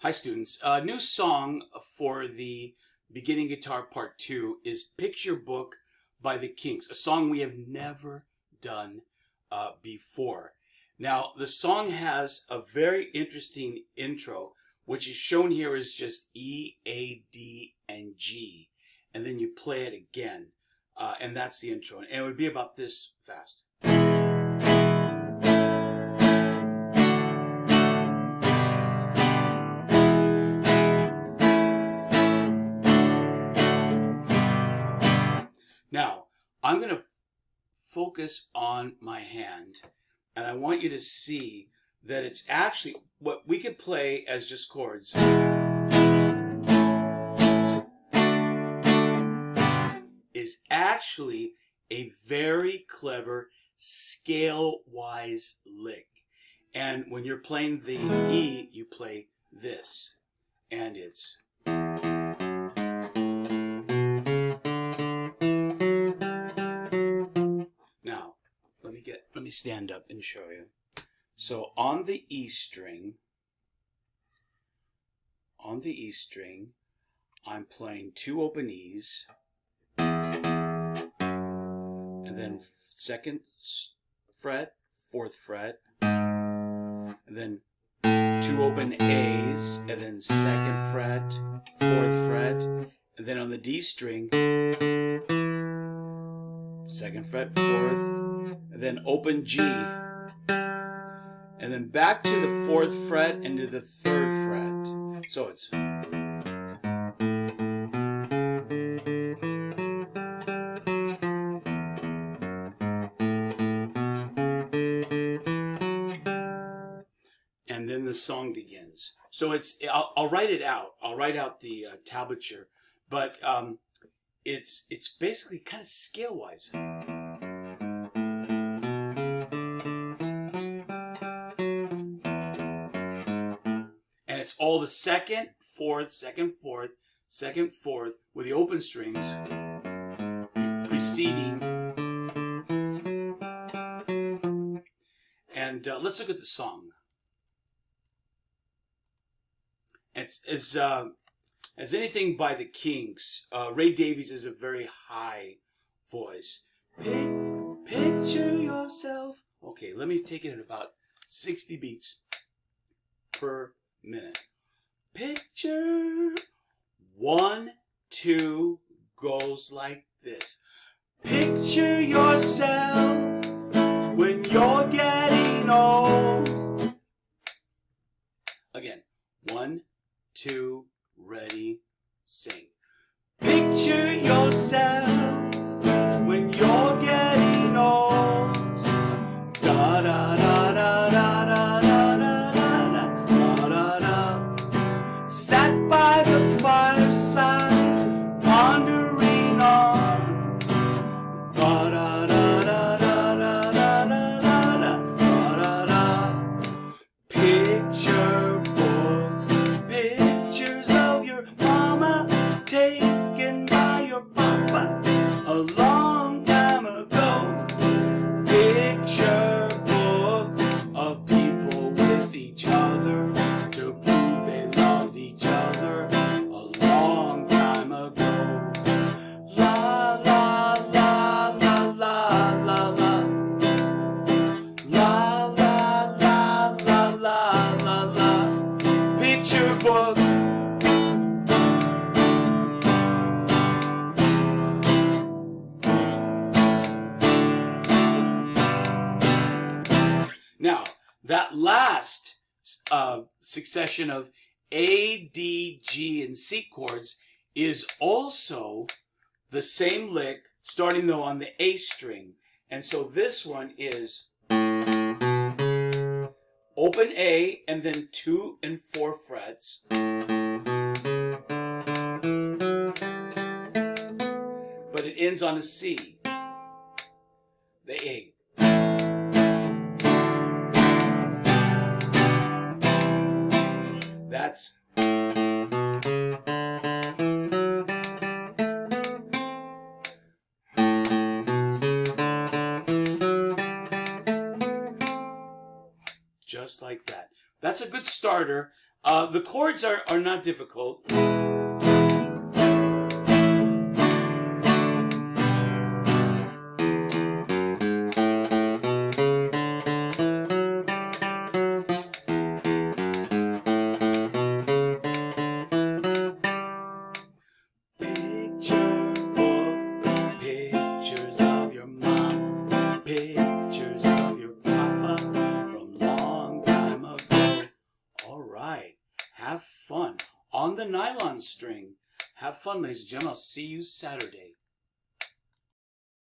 Hi students, a new song for the beginning guitar part 2 is Picture Book by the Kinks, a song we have never done before. Now the song has a very interesting intro, which is shown here as just E, A, D, and G, and then you play it again, and that's the intro, and it would be about this fast. Now, I'm going to focus on my hand, and I want you to see that it's actually what we could play as just chords. Is actually a very clever scale-wise lick. And when you're playing the E, you play this, and it's... Now, let me stand up and show you. So on the E string, I'm playing 2 open E's, and then 2nd fret, 4th fret, and then 2 open A's, and then 2nd fret, 4th fret, and then on the D string, 2nd fret, 4th, and then open G, and then back to the 4th fret and to the 3rd fret. So it's... and then the song begins. So it's... I'll write it out. I'll write out the tablature, but it's basically kind of scale-wise. And it's all the 2nd, 4th, 2nd, 4th, 2nd, 4th with the open strings preceding. And let's look at the song. It's as anything by the Kinks, Ray Davies is a very high voice. Picture yourself. Okay, let me take it at about 60 beats per minute. Picture 1, 2 goes like this. Picture yourself when you're getting old. Again, 1, 2, ready, sing. Picture yourself when you're getting old. Da da da da da da da da da da. Sat by the fireside, pondering on. Da da da da da da da da da da. Picture book, pictures of your mama taken by your papa a long time ago. Picture book of people with each other to prove they loved each other a long time ago. La la la la la la la. La la la la la la la. Picture book. Now, that last succession of A, D, G, and C chords is also the same lick, starting though on the A string. And so this one is open A and then 2 and 4 frets. But it ends on a C. The A. That's just like that. That's a good starter. The chords are not difficult. Picture book, pictures of your mama, pictures of your papa from long time ago. All right, have fun on the nylon string. Have fun, ladies and gentlemen. I'll see you Saturday.